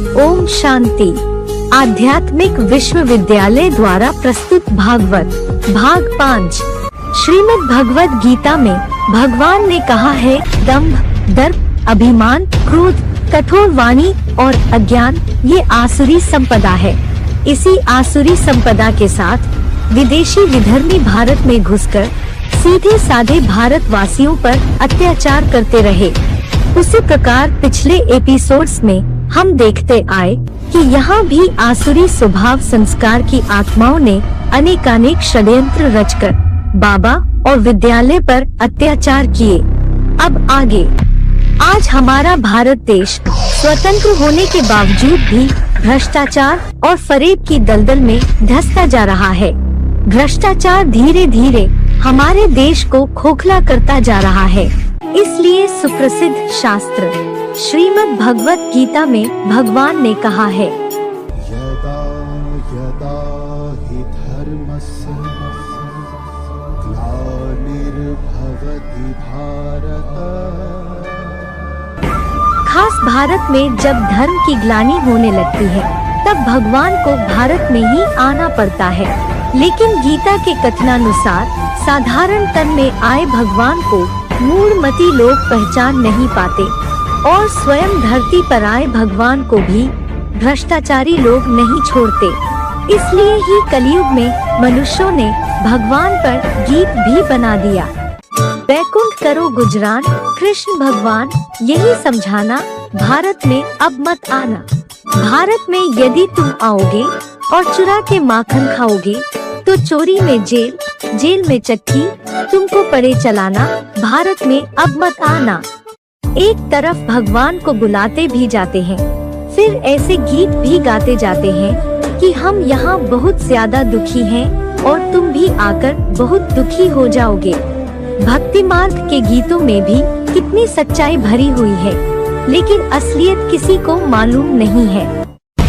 ओम शांति। आध्यात्मिक विश्वविद्यालय द्वारा प्रस्तुत भागवत भाग 5। श्रीमद् भगवद गीता में भगवान ने कहा है, दंभ, दर्प, अभिमान, क्रोध, कठोर वाणी और अज्ञान ये आसुरी संपदा है। इसी आसुरी संपदा के साथ विदेशी विधर्मी भारत में घुसकर सीधे साधे भारतवासियों पर अत्याचार करते रहे। उसी प्रकार पिछले एपिसोड्स में हम देखते आए कि यहाँ भी आसुरी स्वभाव संस्कार की आत्माओं ने अनेकानेक षड्यंत्र रचकर बाबा और विद्यालय पर अत्याचार किए। अब आगे, आज हमारा भारत देश स्वतंत्र होने के बावजूद भी भ्रष्टाचार और फरेब की दलदल में धंसता जा रहा है। भ्रष्टाचार धीरे धीरे हमारे देश को खोखला करता जा रहा है। इसलिए सुप्रसिद्ध शास्त्र श्रीमद् भगवत गीता में भगवान ने कहा है, यदा यदा हि धर्मस्य ग्लानिर्भवति भारत। खास भारत में जब धर्म की ग्लानि होने लगती है तब भगवान को भारत में ही आना पड़ता है। लेकिन गीता के कथनानुसार साधारण तन में आए भगवान को मूढ़मती लोग पहचान नहीं पाते और स्वयं धरती पर आए भगवान को भी भ्रष्टाचारी लोग नहीं छोड़ते। इसलिए ही कलयुग में मनुष्यों ने भगवान पर गीत भी बना दिया। वैकुंठ करो गुजरान, कृष्ण भगवान यही समझाना, भारत में अब मत आना। भारत में यदि तुम आओगे और चुरा के माखन खाओगे तो चोरी में जेल, जेल में चक्की, तुमको पड़े चलाना। भारत में अब मत आना। एक तरफ भगवान को बुलाते भी जाते हैं, फिर ऐसे गीत भी गाते जाते हैं कि हम यहाँ बहुत ज्यादा दुखी हैं और तुम भी आकर बहुत दुखी हो जाओगे। भक्ति मार्ग के गीतों में भी कितनी सच्चाई भरी हुई है, लेकिन असलियत किसी को मालूम नहीं है।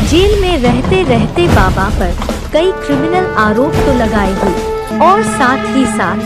जेल में रहते रहते बाबा पर कई क्रिमिनल आरोप तो लगाए हुए और साथ ही साथ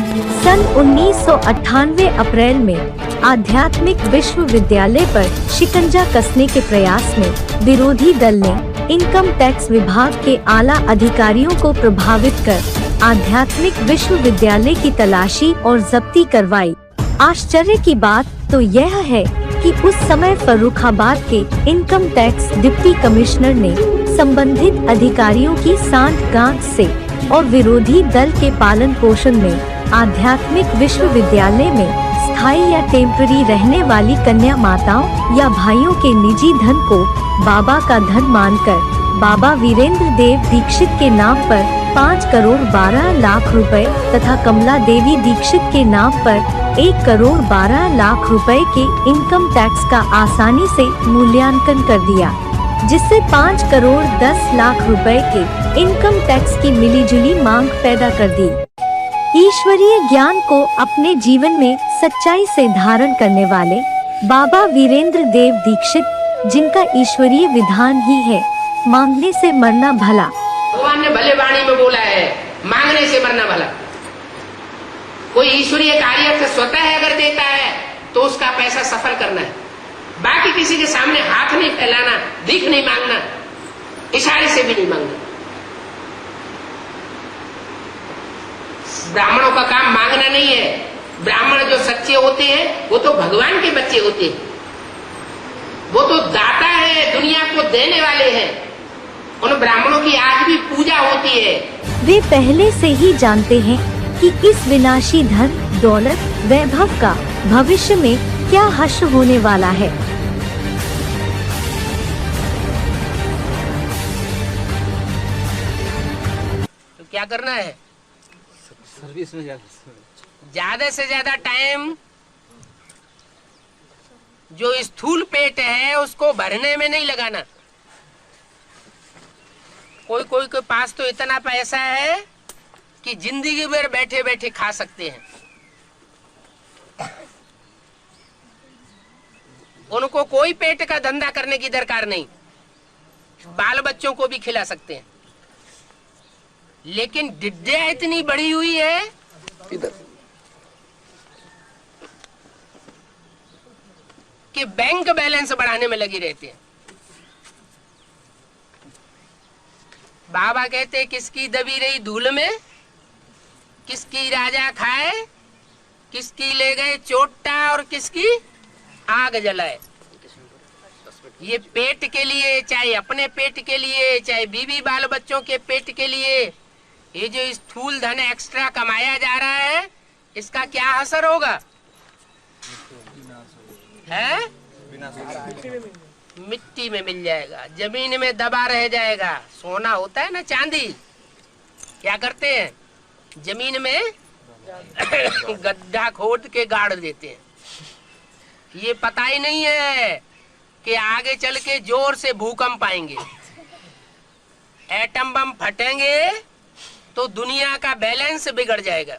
सन 1998 अप्रैल में आध्यात्मिक विश्वविद्यालय पर शिकंजा कसने के प्रयास में विरोधी दल ने इनकम टैक्स विभाग के आला अधिकारियों को प्रभावित कर आध्यात्मिक विश्वविद्यालय की तलाशी और जब्ती करवाई। आश्चर्य की बात तो यह है कि उस समय फर्रुखाबाद के इनकम टैक्स डिप्टी कमिश्नर ने संबंधित अधिकारियों की सांठ-गांठ से और विरोधी दल के पालन पोषण में आध्यात्मिक विश्वविद्यालय में स्थायी या टेम्पररी रहने वाली कन्या माताओं या भाइयों के निजी धन को बाबा का धन मानकर बाबा वीरेंद्र देव दीक्षित के नाम पर 5 करोड़ 12 लाख रुपए तथा कमला देवी दीक्षित के नाम पर 1 करोड़ 12 लाख रुपए के इनकम टैक्स का आसानी से मूल्यांकन कर दिया, जिससे 5 करोड़ 10 लाख रुपए के इनकम टैक्स की मिलीजुली मांग पैदा कर दी। ईश्वरीय ज्ञान को अपने जीवन में सच्चाई से धारण करने वाले बाबा वीरेंद्र देव दीक्षित, जिनका ईश्वरीय विधान ही है मांगने से मरना भला। भगवान ने भले वाणी में बोला है, मांगने से मरना भला। कोई ईश्वरीय कार्य स्वतः अगर देता है तो उसका पैसा सफल करना है। बाकी किसी के सामने हाथ नहीं फैलाना, भीख नहीं मांगना, इशारे से भी नहीं मांगना। ब्राह्मणों का काम मांगना नहीं है। ब्राह्मण जो सच्चे होते हैं वो तो भगवान के बच्चे होते हैं, वो तो दाता है, दुनिया को देने वाले हैं। उन ब्राह्मणों की आज भी पूजा होती है। वे पहले से ही जानते हैं कि इस विनाशी धन, दौलत, वैभव का भविष्य में क्या हश्र होने वाला है। तो क्या करना है? सर्विस में ज्यादा से ज्यादा टाइम जो स्थूल पेट है उसको भरने में नहीं लगाना। कोई कोई के पास तो इतना पैसा है कि जिंदगी भर बैठे बैठे खा सकते हैं। उनको कोई पेट का धंधा करने की दरकार नहीं, बाल बच्चों को भी खिला सकते हैं। लेकिन डिड्डिया इतनी बड़ी हुई है कि बैंक बैलेंस बढ़ाने में लगी रहती है। बाबा कहते किसकी दबी रही धूल में, किसकी राजा खाए, किसकी ले गए चोटा और किसकी आग जलाए। ये पेट के लिए, चाहे अपने पेट के लिए, चाहे बीवी बाल बच्चों के पेट के लिए, ये जो स्थूल धन एक्स्ट्रा कमाया जा रहा है, इसका क्या असर होगा? है मिट्टी में मिल जाएगा, जमीन में दबा रह जाएगा। सोना होता है ना, चांदी, क्या करते हैं जमीन में गड्ढा खोद के गाड़ देते हैं। ये पता ही नहीं है कि आगे चल के जोर से भूकंप आएंगे, एटम बम फटेंगे तो दुनिया का बैलेंस बिगड़ जाएगा।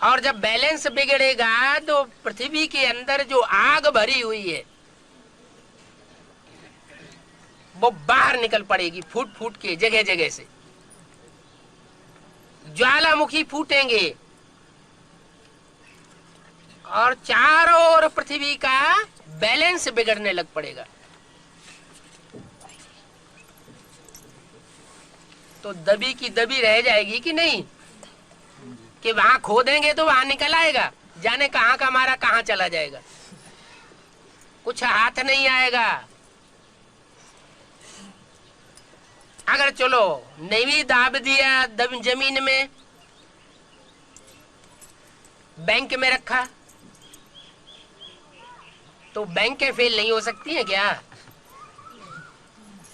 और जब बैलेंस बिगड़ेगा तो पृथ्वी के अंदर जो आग भरी हुई है वो बाहर निकल पड़ेगी, फूट फूट के जगह जगह से ज्वालामुखी फूटेंगे और चारों ओर पृथ्वी का बैलेंस बिगड़ने लग पड़ेगा। तो दबी की दबी रह जाएगी कि नहीं, कि वहां खोदेंगे तो वहां निकल आएगा, जाने कहां का हमारा कहां चला जाएगा, कुछ हाथ नहीं आएगा। अगर चलो नहीं दाब दिया जमीन में, बैंक में रखा, तो बैंकें फेल नहीं हो सकती हैं क्या?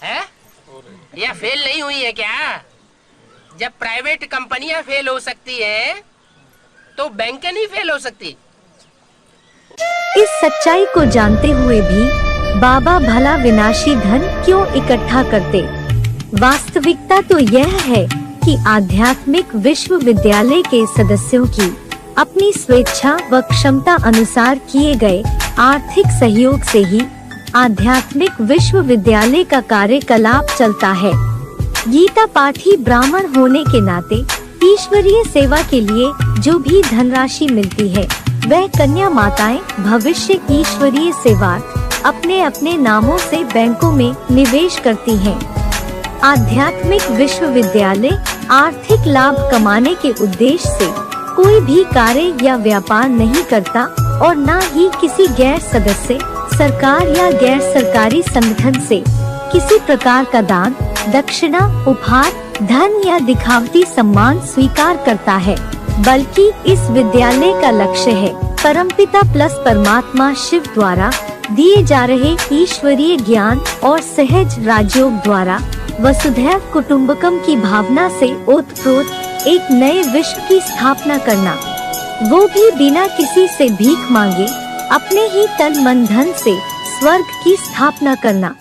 है या फेल नहीं हुई है क्या? जब प्राइवेट कंपनियां फेल हो सकती है तो बैंकें नहीं फेल हो सकती। इस सच्चाई को जानते हुए भी बाबा भला विनाशी धन क्यों इकट्ठा करते? वास्तविकता तो यह है कि आध्यात्मिक विश्वविद्यालय के सदस्यों की अपनी स्वेच्छा व क्षमता अनुसार किए गए आर्थिक सहयोग से ही आध्यात्मिक विश्वविद्यालय का कार्यकलाप चलता है। गीता पाठी ब्राह्मण होने के नाते ईश्वरीय सेवा के लिए जो भी धनराशि मिलती है वह कन्या माताएं भविष्य ईश्वरीय सेवा अपने अपने नामों से बैंकों में निवेश करती हैं। आध्यात्मिक विश्वविद्यालय आर्थिक लाभ कमाने के उद्देश्य से कोई भी कार्य या व्यापार नहीं करता और न ही किसी गैर सदस्य सरकार या गैर सरकारी संगठन से किसी प्रकार का दान, दक्षिणा, उपहार, धन या दिखावटी सम्मान स्वीकार करता है, बल्कि इस विद्यालय का लक्ष्य है परमपिता प्लस परमात्मा शिव द्वारा दिए जा रहे ईश्वरीय ज्ञान और सहज राजयोग द्वारा वसुधैव कुटुम्बकम की भावना से ओतप्रोत एक नए विश्व की स्थापना करना, वो भी बिना किसी से भीख मांगे अपने ही तन मन धन से स्वर्ग की स्थापना करना।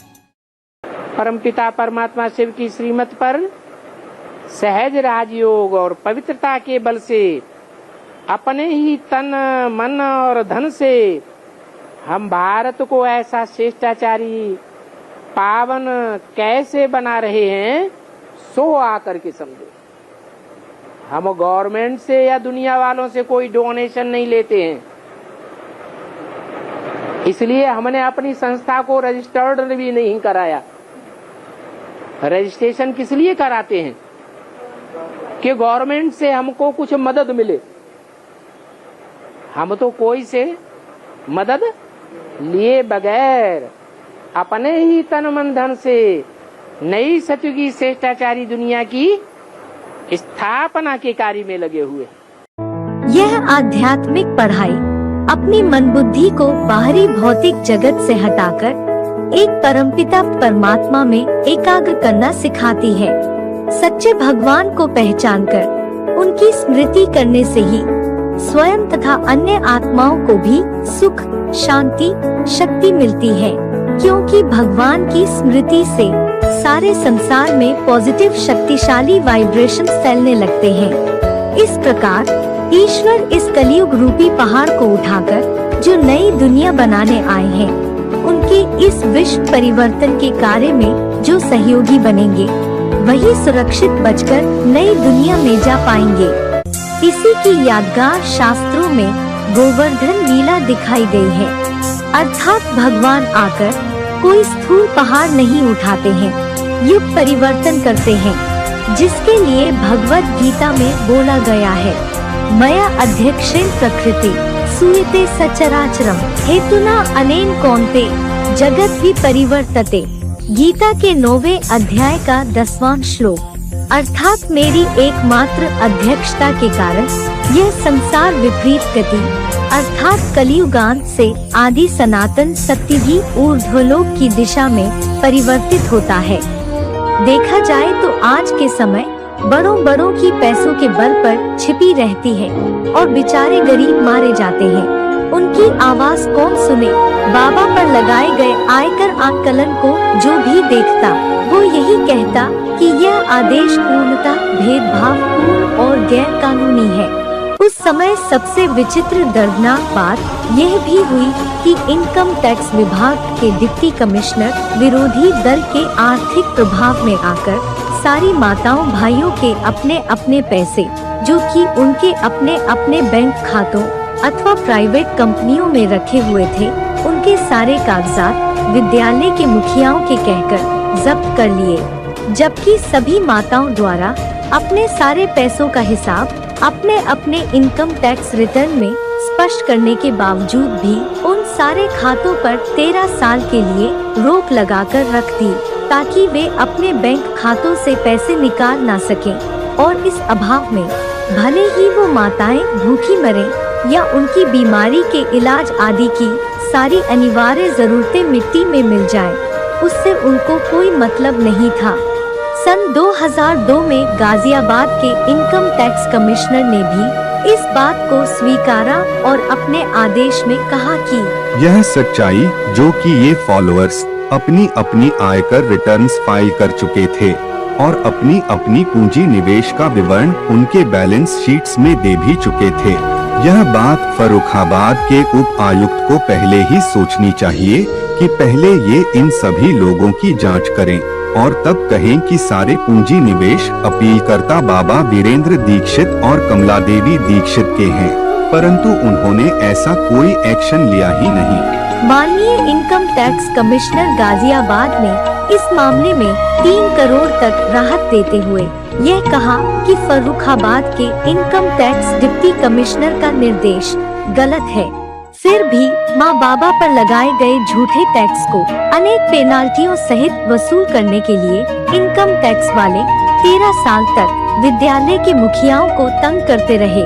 परमपिता परमात्मा शिव की श्रीमत पर सहज राजयोग और पवित्रता के बल से अपने ही तन मन और धन से हम भारत को ऐसा शिष्टाचारी पावन कैसे बना रहे हैं, सो आकर के समझो। हम गवर्नमेंट से या दुनिया वालों से कोई डोनेशन नहीं लेते हैं, इसलिए हमने अपनी संस्था को रजिस्टर्ड भी नहीं कराया। रजिस्ट्रेशन किस लिए कराते हैं कि गवर्नमेंट से हमको कुछ मदद मिले। हम तो कोई से मदद लिए बगैर अपने ही तन मन धन से नई सतयुगी श्रेष्ठाचारी दुनिया की स्थापना के कार्य में लगे हुए। यह आध्यात्मिक पढ़ाई अपनी मन बुद्धि को बाहरी भौतिक जगत से हटाकर एक परमपिता परमात्मा में एकाग्र करना सिखाती है। सच्चे भगवान को पहचानकर उनकी स्मृति करने से ही स्वयं तथा अन्य आत्माओं को भी सुख, शांति, शक्ति मिलती है, क्योंकि भगवान की स्मृति से सारे संसार में पॉजिटिव शक्तिशाली वाइब्रेशन फैलने लगते हैं। इस प्रकार ईश्वर इस कलयुग रूपी पहाड़ को उठाकर जो नई दुनिया बनाने आए हैं, उनके इस विश्व परिवर्तन के कार्य में जो सहयोगी बनेंगे वही सुरक्षित बचकर नई दुनिया में जा पाएंगे। इसी की यादगार शास्त्रों में गोवर्धन लीला दिखाई गई है, अर्थात भगवान आकर कोई स्थूल पहाड़ नहीं उठाते हैं, युग परिवर्तन करते हैं, जिसके लिए भगवत गीता में बोला गया है, मया अध्यक्षेण प्रकृति सूयते सचराचरम हेतुना अनेन कौन्ते जगत भी परिवर्तते। गीता के 9वें अध्याय का 10वां श्लोक, अर्थात मेरी एकमात्र अध्यक्षता के कारण यह संसार विपरीत गति अर्थात कलियुगांत से आदि सनातन सत्य भी ऊर्ध्वलोक की दिशा में परिवर्तित होता है। देखा जाए तो आज के समय बड़ों की पैसों के बल पर छिपी रहती है और बेचारे गरीब मारे जाते हैं। उनकी आवाज कौन सुने? बाबा पर लगाए गए आयकर आकलन को जो भी देखता वो यही कहता कि यह आदेश पूर्णतः भेदभावपूर्ण और गैर कानूनी है। उस समय सबसे विचित्र दर्दनाक बात यह भी हुई कि इनकम टैक्स विभाग के डिप्टी कमिश्नर विरोधी दल के आर्थिक प्रभाव में आकर सारी माताओं भाइयों के अपने अपने पैसे, जो कि उनके अपने अपने बैंक खातों अथवा प्राइवेट कंपनियों में रखे हुए थे, उनके सारे कागजात विद्यालय के मुखियाओं के कहकर जब्त कर लिए। जबकि सभी माताओं द्वारा अपने सारे पैसों का हिसाब अपने अपने इनकम टैक्स रिटर्न में स्पष्ट करने के बावजूद भी उन सारे खातों पर 13 साल के लिए रोक लगाकर रख दी, ताकि वे अपने बैंक खातों से पैसे निकाल ना सकें। और इस अभाव में भले ही वो माताएं भूखी मरें या उनकी बीमारी के इलाज आदि की सारी अनिवार्य जरूरतें मिट्टी में मिल जाएं, उससे उनको कोई मतलब नहीं था। सन 2002 में गाजियाबाद के इनकम टैक्स कमिश्नर ने भी इस बात को स्वीकारा और अपने आदेश में कहा कि यह सच्चाई जो कि ये फॉलोअर्स अपनी अपनी आयकर रिटर्न्स फाइल कर चुके थे और अपनी अपनी पूंजी निवेश का विवरण उनके बैलेंस शीट्स में दे भी चुके थे। यह बात फर्रुखाबाद के उप आयुक्त को पहले ही सोचनी चाहिए कि पहले ये इन सभी लोगों की जांच करें और तब कहें कि सारे पूंजी निवेश अपीलकर्ता बाबा वीरेंद्र दीक्षित और कमला देवी दीक्षित के हैं, परंतु उन्होंने ऐसा कोई एक्शन लिया ही नहीं। माननीय इनकम टैक्स कमिश्नर गाजियाबाद ने इस मामले में 3 करोड़ तक राहत देते हुए यह कहा कि फर्रुखाबाद के इनकम टैक्स डिप्टी कमिश्नर का निर्देश गलत है। फिर भी माँ बाबा पर लगाए गए झूठे टैक्स को अनेक पेनाल्टियों सहित वसूल करने के लिए इनकम टैक्स वाले 13 साल तक विद्यालय के मुखियाओं को तंग करते रहे।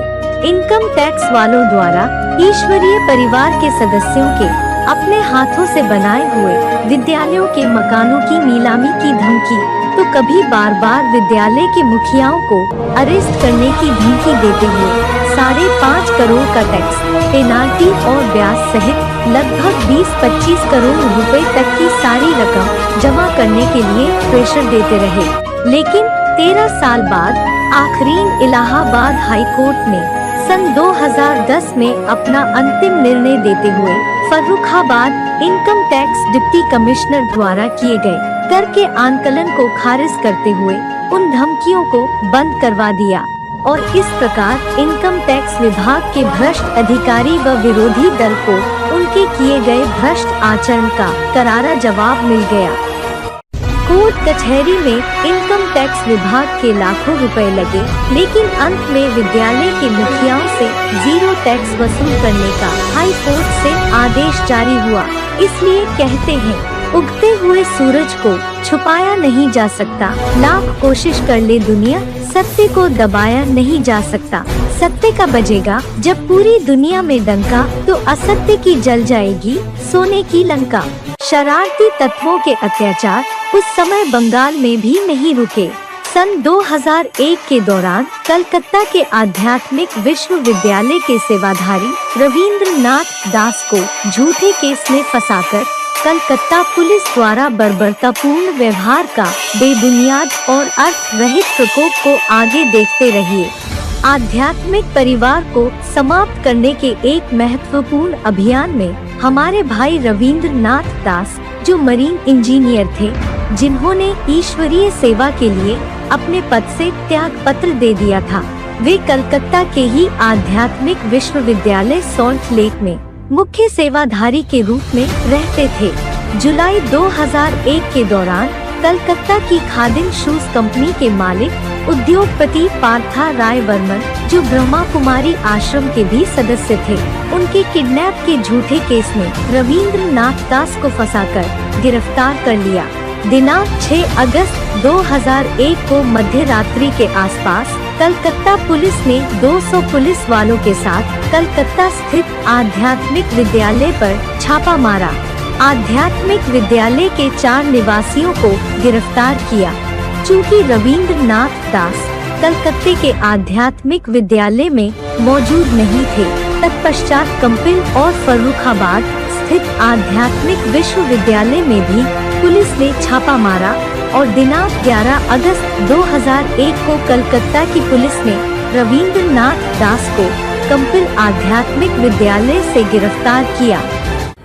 इनकम टैक्स वालों द्वारा ईश्वरीय परिवार के सदस्यों के अपने हाथों से बनाए हुए विद्यालयों के मकानों की नीलामी की धमकी, तो कभी बार बार विद्यालय के मुखियाओं को अरेस्ट करने की धमकी देते हुए 5.5 करोड़ का टैक्स, पेनाल्टी और ब्याज सहित लगभग 20-25 करोड़ रुपए तक की सारी रकम जमा करने के लिए प्रेशर देते रहे। लेकिन 13 साल बाद आखिरीन इलाहाबाद हाई कोर्ट ने सन 2010 में अपना अंतिम निर्णय देते हुए Farrukhabad income tax deputy commissioner द्वारा किए गए कर के आंकलन को खारिज करते हुए उन धमकियों को बंद करवा दिया और इस प्रकार इनकम टैक्स विभाग के भ्रष्ट अधिकारी व विरोधी दल को उनके किए गए भ्रष्ट आचरण का करारा जवाब मिल गया। कोर्ट कचहरी में इनकम टैक्स विभाग के लाखों रुपए लगे, लेकिन अंत में विद्यालय के मुखियाओं से 0 टैक्स वसूल करने का हाई कोर्ट से आदेश जारी हुआ। इसलिए कहते हैं, उगते हुए सूरज को छुपाया नहीं जा सकता, लाख कोशिश कर ले दुनिया, सत्य को दबाया नहीं जा सकता। सत्य का बजेगा जब पूरी दुनिया में डंका, तो असत्य की जल जाएगी सोने की लंका। शरारती तत्वों के अत्याचार उस समय बंगाल में भी नहीं रुके। सन 2001 के दौरान कलकत्ता के आध्यात्मिक विश्वविद्यालय के सेवाधारी रविंद्रनाथ दास को झूठे केस में फंसाकर कलकत्ता पुलिस द्वारा बर्बरतापूर्ण व्यवहार का बेबुनियाद और अर्थ रहित प्रकोप को आगे देखते रहिए। आध्यात्मिक परिवार को समाप्त करने के एक महत्वपूर्ण अभियान में हमारे भाई रविंद्रनाथ दास, जो मरीन इंजीनियर थे, जिन्होंने ईश्वरीय सेवा के लिए अपने पद से त्याग पत्र दे दिया था, वे कलकत्ता के ही आध्यात्मिक विश्वविद्यालय सॉल्ट लेक में मुख्य सेवाधारी के रूप में रहते थे। जुलाई 2001 के दौरान कलकत्ता की खादिम शूज कंपनी के मालिक उद्योगपति पार्था राय वर्मन, जो ब्रह्मा कुमारी आश्रम के भी सदस्य थे, उनके किडनैप के झूठे केस में रविंद्र नाथ दास को फंसाकर गिरफ्तार कर लिया। दिनांक 6 अगस्त 2001 को मध्य रात्रि के आसपास कलकत्ता पुलिस ने 200 पुलिस वालों के साथ कलकत्ता स्थित आध्यात्मिक विद्यालय पर छापा मारा। आध्यात्मिक विद्यालय के 4 निवासियों को गिरफ्तार किया। चूँकि रविंद्र नाथ दास कलकत्ते के आध्यात्मिक विद्यालय में मौजूद नहीं थे, तत्पश्चात कंपिल और फर्रुखाबाद स्थित आध्यात्मिक विश्वविद्यालय में भी पुलिस ने छापा मारा और दिनांक 11 अगस्त 2001 को कलकत्ता की पुलिस ने रविंद्र नाथ दास को कंपिल आध्यात्मिक विद्यालय से गिरफ्तार किया।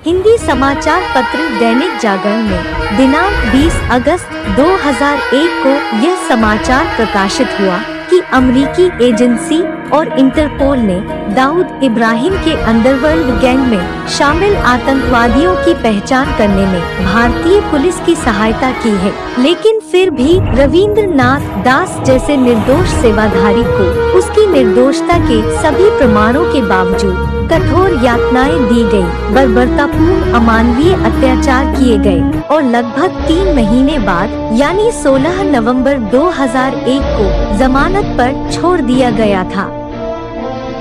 हिंदी समाचार पत्र दैनिक जागरण में दिनांक 20 अगस्त 2001 को यह समाचार प्रकाशित हुआ कि अमेरिकी एजेंसी और इंटरपोल ने दाऊद इब्राहिम के अंडरवर्ल्ड गैंग में शामिल आतंकवादियों की पहचान करने में भारतीय पुलिस की सहायता की है, लेकिन फिर भी रविंद्र नाथ दास जैसे निर्दोष सेवाधारी को उसकी निर्दोषता के सभी प्रमाणों के बावजूद कठोर यातनाएं दी गयी, बर्बरतापूर्ण अमानवीय अत्याचार किए गए और लगभग 3 महीने बाद यानी 16 नवंबर 2001 को जमानत पर छोड़ दिया गया था।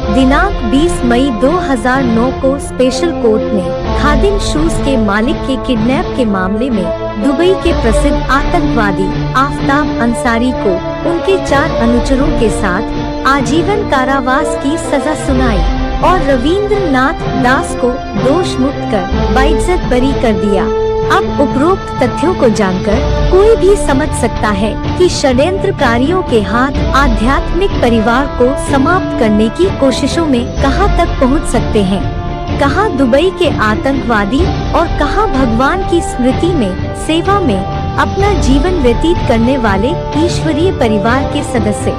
दिनांक 20 मई 2009 को स्पेशल कोर्ट ने खादिम शूज के मालिक के किडनैप के मामले में दुबई के प्रसिद्ध आतंकवादी आफताब अंसारी को उनके 4 अनुचरों के साथ आजीवन कारावास की सजा सुनाई और रविंद्र नाथ दास को दोष मुक्त कर बाइज्जत बरी कर दिया। अब उपरोक्त तथ्यों को जानकर कोई भी समझ सकता है कि षड्यंत्रकारियों के हाथ आध्यात्मिक परिवार को समाप्त करने की कोशिशों में कहां तक पहुंच सकते हैं। कहां दुबई के आतंकवादी और कहां भगवान की स्मृति में सेवा में अपना जीवन व्यतीत करने वाले ईश्वरीय परिवार के सदस्य।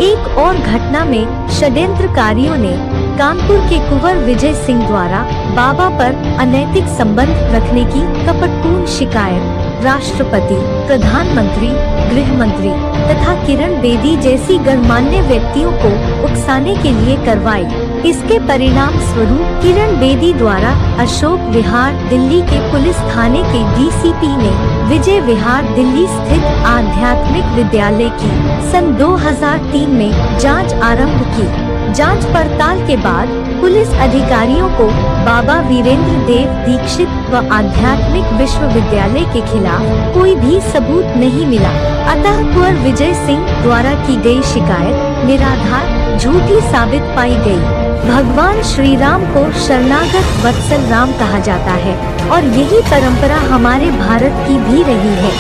एक और घटना में षड्यंत्रकारियों ने कानपुर के कुंवर विजय सिंह द्वारा बाबा पर अनैतिक संबंध रखने की कपटपूर्ण शिकायत राष्ट्रपति, प्रधानमंत्री, गृह मंत्री तथा किरण बेदी जैसी गणमान्य व्यक्तियों को उकसाने के लिए करवाई। इसके परिणाम स्वरूप किरण बेदी द्वारा अशोक विहार दिल्ली के पुलिस थाने के डीसीपी ने विजय विहार दिल्ली स्थित आध्यात्मिक विद्यालय की सन 2003 में जांच आरंभ की। जांच पड़ताल के बाद पुलिस अधिकारियों को बाबा वीरेंद्र देव दीक्षित व आध्यात्मिक विश्वविद्यालय के खिलाफ कोई भी सबूत नहीं मिला। अतः कुंवर विजय सिंह द्वारा की गई शिकायत निराधार झूठी साबित पाई गई। भगवान श्री राम को शरणागत वत्सल राम कहा जाता है और यही परंपरा हमारे भारत की भी रही है।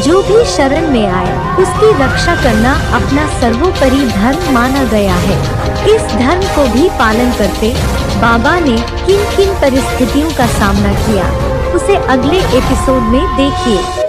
जो भी शरण में आए उसकी रक्षा करना अपना सर्वोपरि धर्म माना गया है। इस धर्म को भी पालन करते बाबा ने किन किन परिस्थितियों का सामना किया, उसे अगले एपिसोड में देखिए।